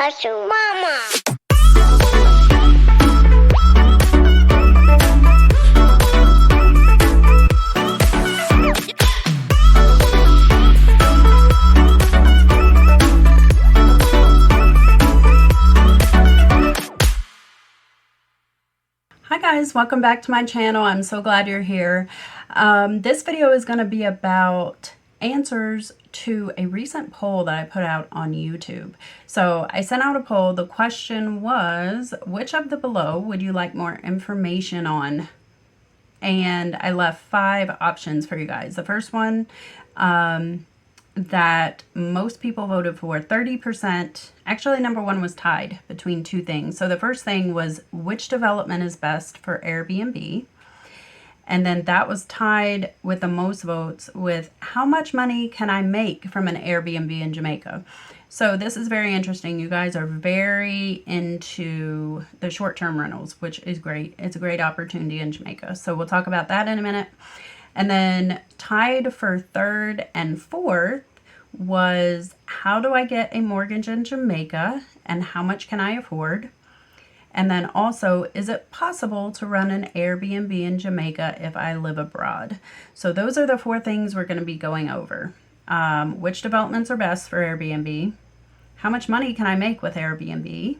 𝒑𝒐𝒏𝒕𝒂𝒄𝒉𝒂𝒂. Hi guys, welcome back to my channel. I'm so glad you're here. This video is going to be about answers to a recent poll that I put out on YouTube. So I sent out a poll. The question was, which of the below would you like more information on? And I left 5 options for you guys. The first one that most people voted for, 30%. Actually, number 1 was tied between 2 things. So the first thing was, which development is best for Airbnb? And then that was tied with the most votes with, how much money can I make from an Airbnb in Jamaica? So this is very interesting. You guys are very into the short-term rentals, which is great. It's a great opportunity in Jamaica. So we'll talk about that in a minute. And then tied for 3rd and 4th was, how do I get a mortgage in Jamaica and how much can I afford? And then also, is it possible to run an Airbnb in Jamaica if I live abroad? So those are the 4 things we're going to be going over. Which developments are best for Airbnb? How much money can I make with Airbnb?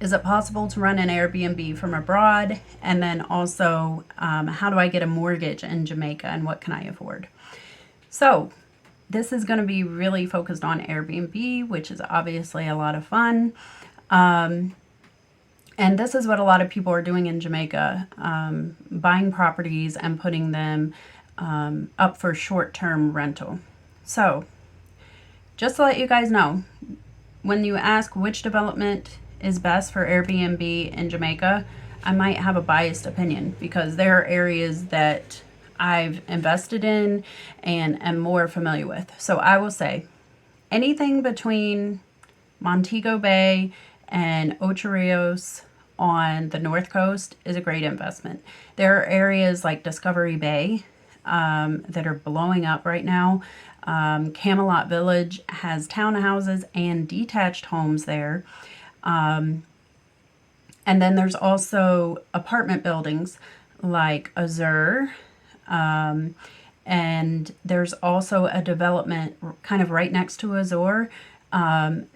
Is it possible to run an Airbnb from abroad? And then also, how do I get a mortgage in Jamaica and what can I afford? So this is going to be really focused on Airbnb, which is obviously a lot of fun. And this is what a lot of people are doing in Jamaica, buying properties and putting them up for short-term rental. So just to let you guys know, when you ask which development is best for Airbnb in Jamaica, I might have a biased opinion because there are areas that I've invested in and am more familiar with. So I will say anything between Montego Bay and Ocho Rios on the north coast is a great investment. There are areas like Discovery Bay that are blowing up right now. Camelot Village has townhouses and detached homes there. And then there's also apartment buildings like 𝒂𝒐𝒄𝒉𝒂𝒂. And there's also a development kind of right next to 𝒂𝒐𝒄𝒉𝒂𝒂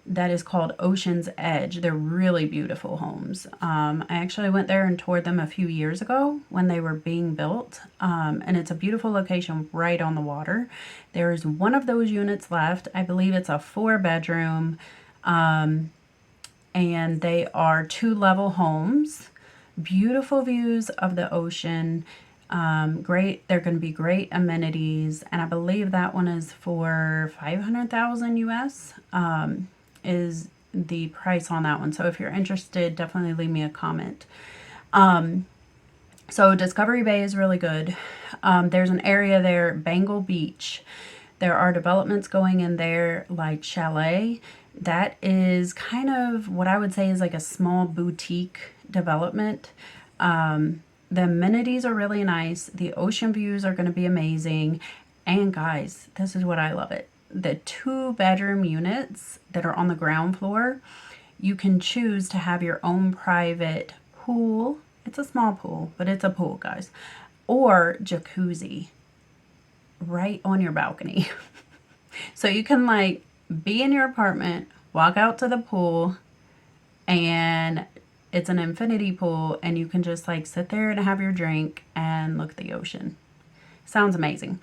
that is called Ocean's Edge. They're really beautiful homes. I actually went there and toured them a few years ago when they were being built. And it's a beautiful location right on the water. There's one of those units left. I believe it's a 4-bedroom. And they are 2-level homes. Beautiful views of the ocean. Great. They're going to be great amenities, and I believe that one is for 500,000 US is the price on that one. So if you're interested, definitely leave me a comment. So Discovery Bay is really good. There's an area there, Bangle Beach. There are developments going in there like Chalet. That is kind of what I would say is like a small boutique development. The amenities are really nice. The ocean views are going to be amazing. And guys, this is what I love it. The 2-bedroom units that are on the ground floor, you can choose to have your own private pool. It's a small pool, but it's a pool, guys. Or jacuzzi right on your balcony. So you can like be in your apartment, walk out to the pool, and it's an infinity pool, and you can just like sit there and have your drink and look at the ocean. Sounds amazing.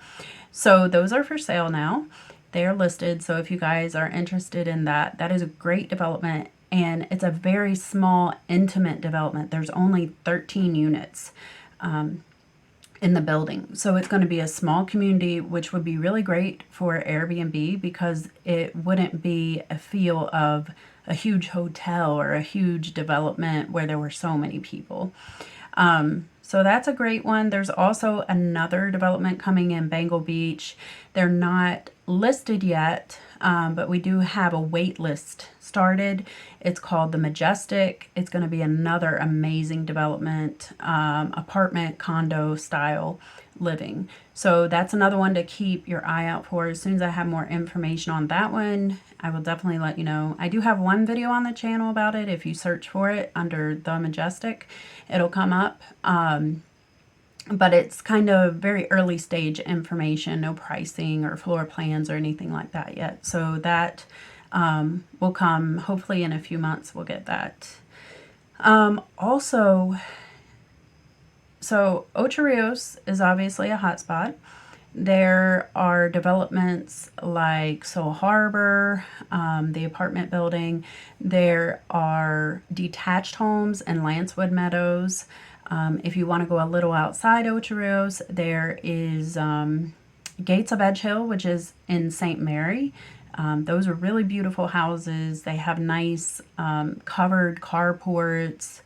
So those are for sale now. They are listed. So if you guys are interested in that, that is a great development. And it's a very small, intimate development. There's only 13 units in the building. So it's going to be a small community, which would be really great for Airbnb because it wouldn't be a feel of a huge hotel or a huge development where there were so many people. So that's a great one. There's also another development coming in Bangle Beach. They're not listed yet, but we do have a wait list started. It's called the Majestic. It's going to be another amazing development, apartment condo style living. So that's another one to keep your eye out for. As soon as I have more information on that one, I will definitely let you know. I do have one video on the channel about it. If you search for it under The Majestic, it'll come up. But it's kind of very early stage information, no pricing or floor plans or anything like that yet. So that will come hopefully in a few months. We'll get that. Also, so Ocho Rios is obviously a hotspot. There are developments like Soul Harbor, the apartment building. There are detached homes in Lancewood Meadows. If you want to go a little outside Ocho Rios, there is Gates of Edge Hill, which is in St. Mary. Those are really beautiful houses. They have nice covered carports,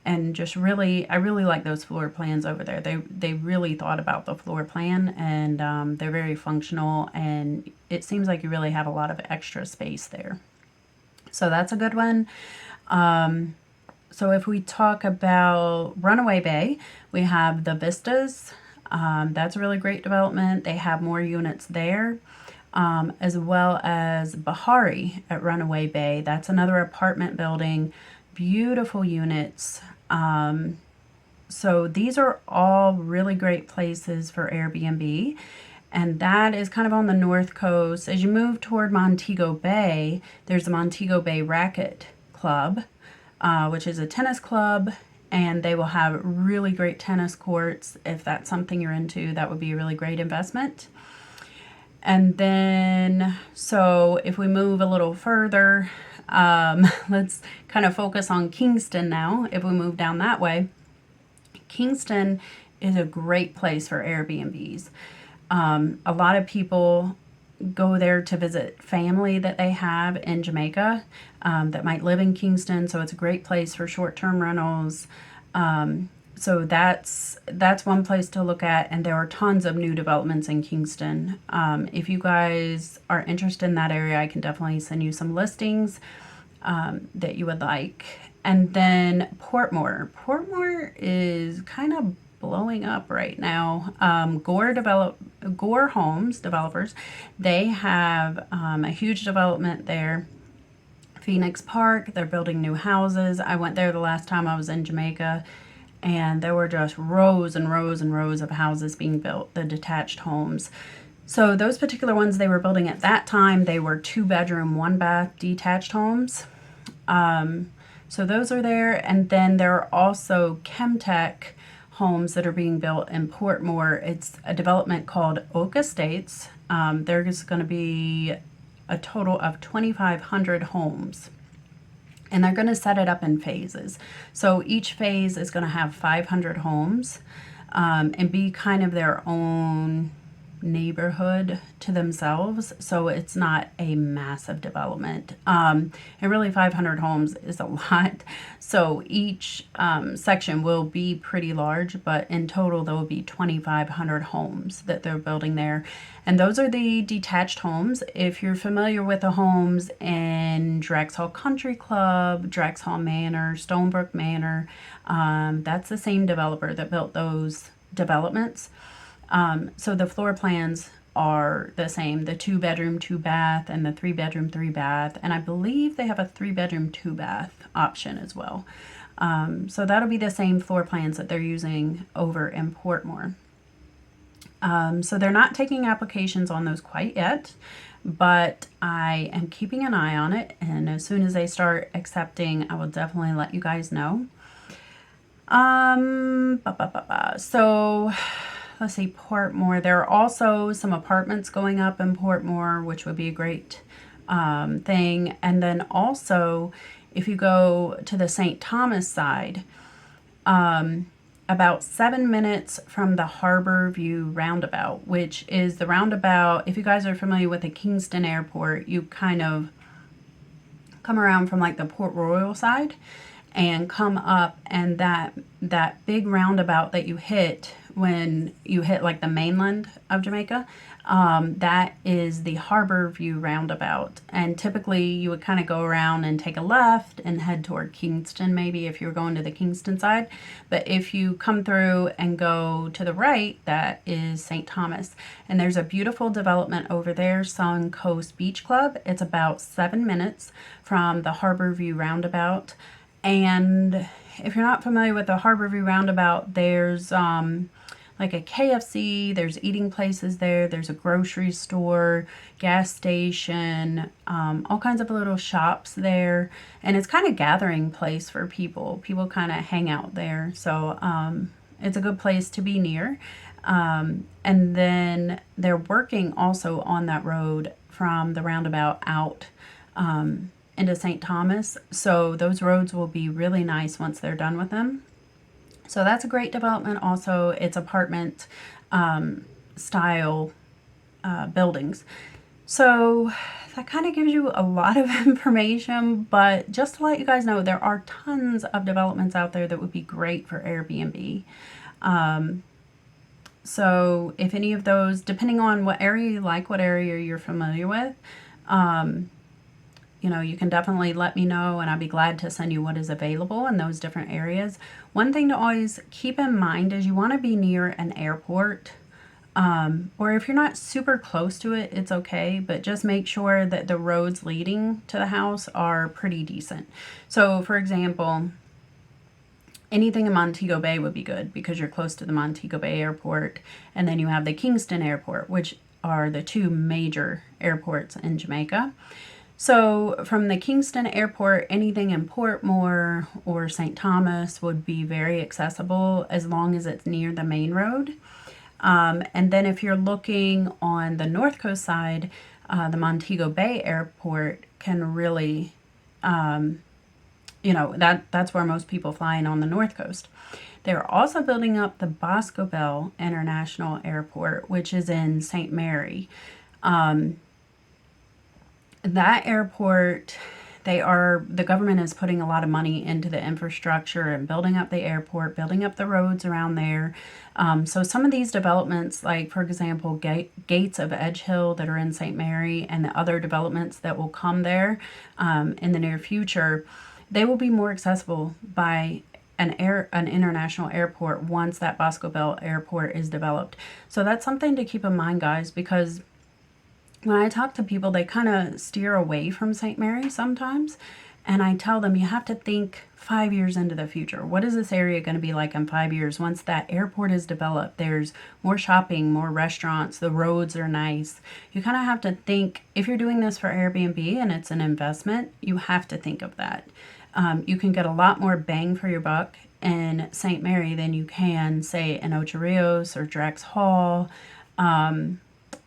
and just really, I really like those floor plans over there. They really thought about the floor plan, and they're very functional, and it seems like you really have a lot of extra space there. So that's a good one. So if we talk about Runaway Bay, we have the Vistas. That's a really great development. They have more units there, as well as Bahari at Runaway Bay. That's another apartment building, beautiful units. So these are all really great places for Airbnb. And that is kind of on the north coast. As you move toward Montego Bay, there's the Montego Bay Racquet Club, which is a tennis club, and they will have really great tennis courts. If that's something you're into, that would be a really great investment. And then, so if we move a little further, let's kind of focus on Kingston now. If we move down that way, Kingston is a great place for Airbnbs. A lot of people go there to visit family that they have in Jamaica that might live in Kingston. So it's a great place for short-term rentals. So that's one place to look at. And there are tons of new developments in Kingston. If you guys are interested in that area, I can definitely send you some listings that you would like. And then Portmore. Portmore is kind of blowing up right now. Gore Homes developers, they have a huge development there. Phoenix Park, they're building new houses. I went there the last time I was in Jamaica, and there were just rows and rows and rows of houses being built, the detached homes. So those particular ones they were building at that time, they were 2-bedroom, 1-bath detached homes. So those are there. And then there are also Chemtech homes that are being built in Portmore. It's a development called Oak Estates. There's going to be a total of 2,500 homes. And they're going to set it up in phases. So each phase is going to have 500 homes and be kind of their own neighborhood to themselves. So it's not a massive development. And really 500 homes is a lot. So each section will be pretty large, but in total there will be 2,500 homes that they're building there. And those are the detached homes. If you're familiar with the homes in Drexel Country Club, Drexel Manor, Stonebrook Manor, that's the same developer that built those developments. So the floor plans are the same, the 2-bedroom, 2-bath, and the 3-bedroom, 3-bath. And I believe they have a 3-bedroom, 2-bath option as well. So that'll be the same floor plans that they're using over in Portmore. So they're not taking applications on those quite yet, but I am keeping an eye on it. And as soon as they start accepting, I will definitely let you guys know. So let's see, Portmore. There are also some apartments going up in Portmore, which would be a great thing. And then also, if you go to the St. Thomas side, about 7 minutes from the Harbor View roundabout, which is the roundabout, if you guys are familiar with the Kingston Airport, you kind of come around from like the Port Royal side and come up, and that big roundabout that you hit when you hit like the mainland of Jamaica. That is the Harbor View roundabout. And typically you would kind of go around and take a left and head toward Kingston, maybe if you were going to the Kingston side. But if you come through and go to the right, that is St. Thomas. And there's a beautiful development over there, Sun Coast Beach Club. It's about 7 minutes from the Harbor View roundabout. And if you're not familiar with the Harbor View roundabout, there's like a KFC, there's eating places there, there's a grocery store, gas station, all kinds of little shops there. And it's kind of gathering place for people. People kind of hang out there. So it's a good place to be near. And then they're working also on that road from the roundabout out into St. Thomas. So those roads will be really nice once they're done with them. So that's a great development also. It's apartment style buildings. So that kind of gives you a lot of information, but just to let you guys know, there are tons of developments out there that would be great for Airbnb. So if any of those, depending on what area you like, what area you're familiar with, you know, you can definitely let me know and I'll be glad to send you what is available in those different areas. One thing to always keep in mind is you want to be near an airport, or if you're not super close to it, it's okay, but just make sure that the roads leading to the house are pretty decent. So for example, anything in Montego Bay would be good because you're close to the Montego Bay airport, and then you have the Kingston airport, which are the two major airports in Jamaica. So from the Kingston airport, anything in Portmore or St. Thomas would be very accessible as long as it's near the main road. And then if you're looking on the North Coast side, the Montego Bay airport can really, you know, that's where most people fly in on the North Coast. They're also building up the 𝒂𝒂𝒊𝒏𝒈 International Airport, which is in St. Mary. That airport, the government is putting a lot of money into the infrastructure and building up the airport, building up the roads around there. So some of these developments, like for example, 𝒑𝒖𝒓𝒄𝒉𝒂𝒔𝒊𝒏𝒈 and in St. Mary and the other developments that will come there in the near future, they will be more accessible by an international airport once that 𝒂𝒂𝒊𝒏𝒈 airport is developed. So that's something to keep in mind, guys, because when I talk to people, they kind of steer away from St. Mary sometimes. And I tell them, you have to think 5 years into the future. What is this area going to be like in 5 years? Once that airport is developed, there's more shopping, more restaurants, the roads are nice. You kind of have to think, if you're doing this for Airbnb and it's an investment, you have to think of that. You can get a lot more bang for your buck in St. Mary than you can, say, in Ocho Rios or Drax Hall.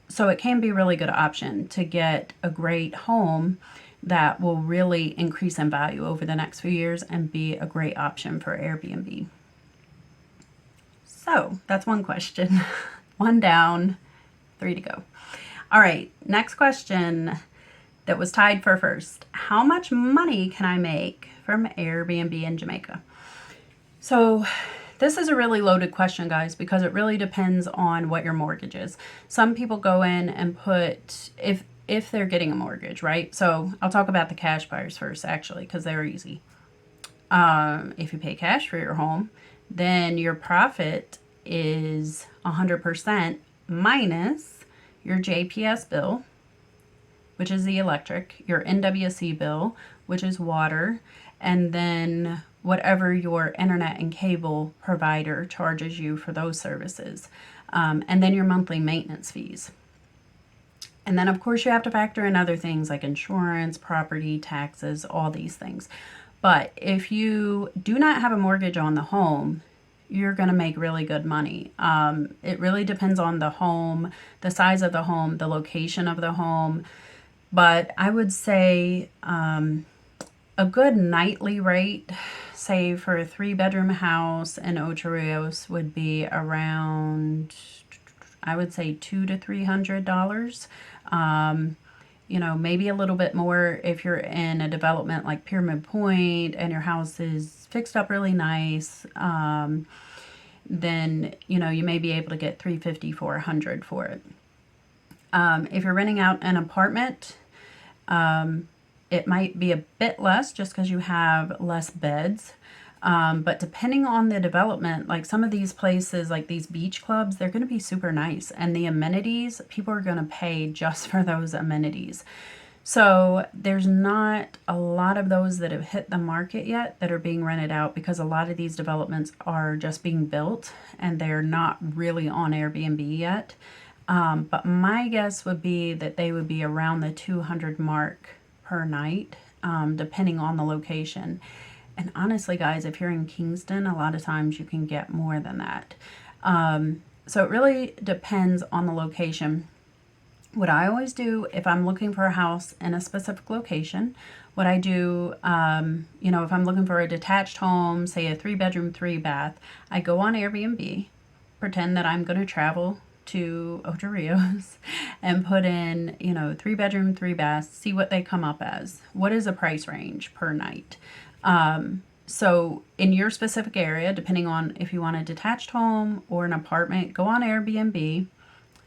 So it can be a really good option to get a great home that will really increase in value over the next few years and be a great option for Airbnb. So that's one question. One down, 3 to go. All right, next question that was tied for first. How much money can I make from Airbnb in Jamaica? So this is a really loaded question, guys, because it really depends on what your mortgage is. Some people go in and put, if they're getting a mortgage, right? So I'll talk about the cash buyers first, actually, because they're easy. If you pay cash for your home, then your profit is 100% minus your JPS bill, which is the electric, your NWC bill, which is water, and then whatever your internet and cable provider charges you for those services, and then your monthly maintenance fees. And then, of course, you have to factor in other things like insurance, property, taxes, all these things. But if you do not have a mortgage on the home, you're going to make really good money. It really depends on the home, the size of the home, the location of the home. But I would say a good nightly rate, say for a 3-bedroom house in Ocho Rios, would be around, I would say $200 to $300. You know, maybe a little bit more if you're in a development like Pyramid Point and your house is fixed up really nice. then, you know, you may be able to get $350, $400 for it. If you're renting out an apartment, it might be a bit less just because you have less beds. But depending on the development, like some of these places, like these beach clubs, they're going to be super nice. And the amenities, people are going to pay just for those amenities. So there's not a lot of those that have hit the market yet that are being rented out, because a lot of these developments are just being built and they're not really on Airbnb yet. But my guess would be that they would be around the 200 mark per night, depending on the location. And honestly, guys, if you're in Kingston, a lot of times you can get more than that. So it really depends on the location. What I always do if I'm looking for a house in a specific location, what I do, you know, if I'm looking for a detached home, say a 3-bedroom, 3-bath, I go on Airbnb, pretend that I'm going to travel to Ocho Rios and put in, you know, 3-bedroom, 3-bath, see what they come up as. What is the price range per night? So in your specific area, depending on if you want a detached home or an apartment, go on Airbnb,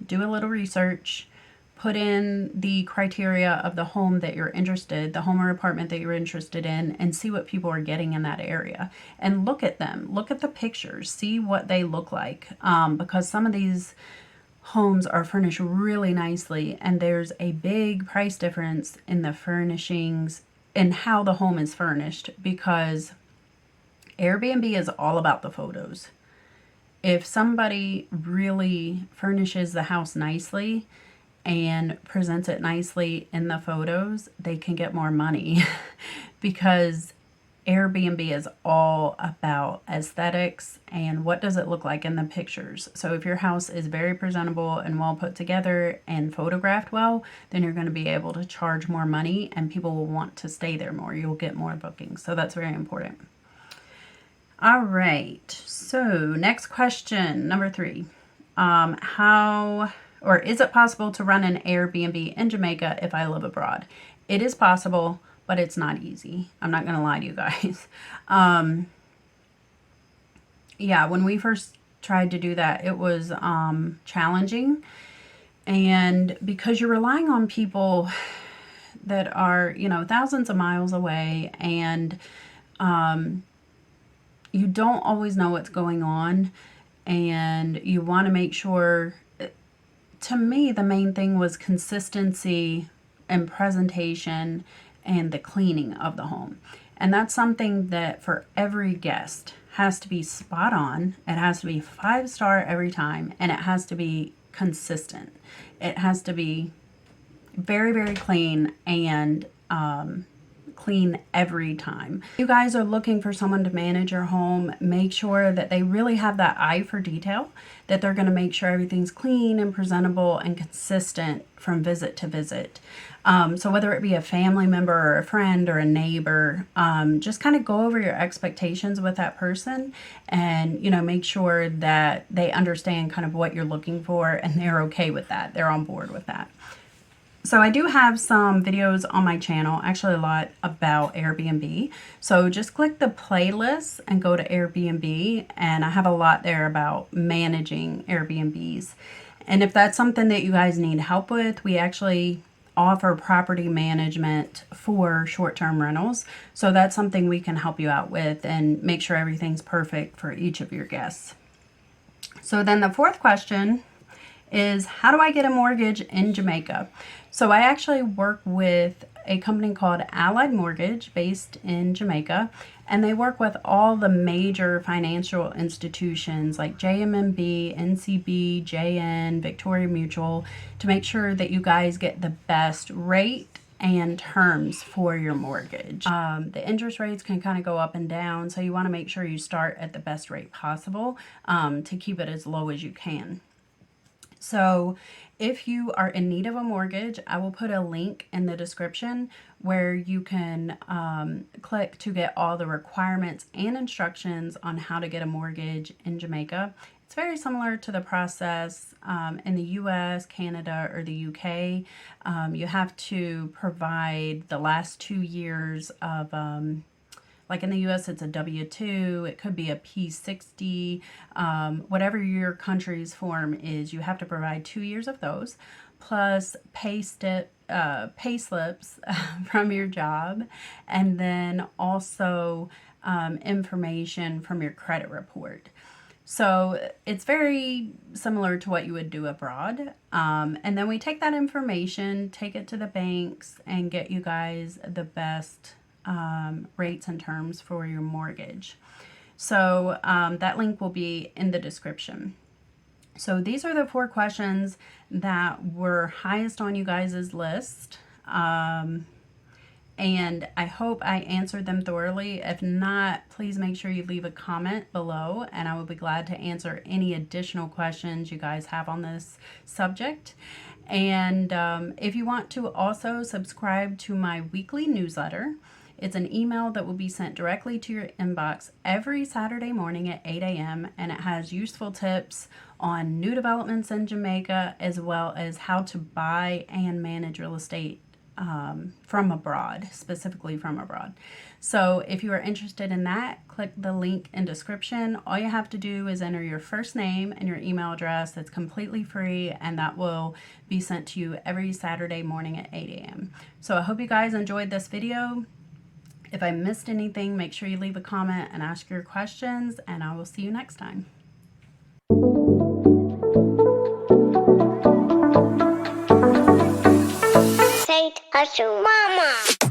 do a little research, put in the criteria of the home that you're interested, the home or apartment that you're interested in, and see what people are getting in that area. And look at them, look at the pictures, see what they look like. Because some of these homes are furnished really nicely, and there's a big price difference in the furnishings and how the home is furnished, because Airbnb is all about the photos. If somebody really furnishes the house nicely and presents it nicely in the photos, they can get more money because Airbnb is all about aesthetics and what does it look like in the pictures. So if your house is very presentable and well put together and photographed well, then you're going to be able to charge more money and people will want to stay there more. You'll get more bookings. So that's very important. All right. So next question, number 3. How or is it possible to run an Airbnb in Jamaica if I live abroad? It is possible, but it's not easy. I'm not going to lie to you guys. Yeah, when we first tried to do that, it was challenging. And because you're relying on people that are, you know, thousands of miles away, and you don't always know what's going on, and you want to make sure. To me, the main thing was consistency and presentation and the cleaning of the home. And that's something that for every guest has to be spot on. It has to be 5-star every time, and it has to be consistent. It has to be very, very clean and clean every time. If you guys are looking for someone to manage your home, make sure that they really have that eye for detail, that they're going to make sure everything's clean and presentable and consistent from visit to visit. So whether it be a family member or a friend or a neighbor, just kind of go over your expectations with that person and, you know, make sure that they understand kind of what you're looking for and they're okay with that. They're on board with that. So I do have some videos on my channel, actually a lot about Airbnb. So just click the playlist and go to Airbnb, and I have a lot there about managing Airbnbs. And if that's something that you guys need help with, we actually offer property management for short-term rentals. So that's something we can help you out with and make sure everything's perfect for each of your guests. So then the 4th question is, how do I get a mortgage in Jamaica? So I actually work with a company called Allied Mortgage based in Jamaica, and they work with all the major financial institutions like JMMB, NCB, JN, Victoria Mutual, to make sure that you guys get the best rate and terms for your mortgage. The interest rates can kind of go up and down, so you want to make sure you start at the best rate possible to keep it as low as you can. So if you are in need of a mortgage, I will put a link in the description where you can click to get all the requirements and instructions on how to get a mortgage in Jamaica. It's very similar to the process in the US, Canada, or the UK. You have to provide the last 2 years of like in the US, it's a W-2, it could be a P-60, whatever your country's form is, you have to provide 2 years of those, plus pay slips from your job, and then also information from your credit report. So it's very similar to what you would do abroad. And then we take that information, take it to the banks, and get you guys the best rates and terms for your mortgage. So that link will be in the description. So these are the 4 questions that were highest on you guys' list. And I hope I answered them thoroughly. If not, please make sure you leave a comment below, and I will be glad to answer any additional questions you guys have on this subject. And if you want to also subscribe to my weekly newsletter, it's an email that will be sent directly to your inbox every Saturday morning at 8 a.m. and it has useful tips on new developments in Jamaica, as well as how to buy and manage real estate from abroad, specifically from abroad. So if you are interested in that, click the link in description. All you have to do is enter your first name and your email address. It's completely free, and that will be sent to you every Saturday morning at 8 a.m. So I hope you guys enjoyed this video. If I missed anything, make sure you leave a comment and ask your questions, and I will see you next time. 𝒓𝒄𝒕𝒆 mama.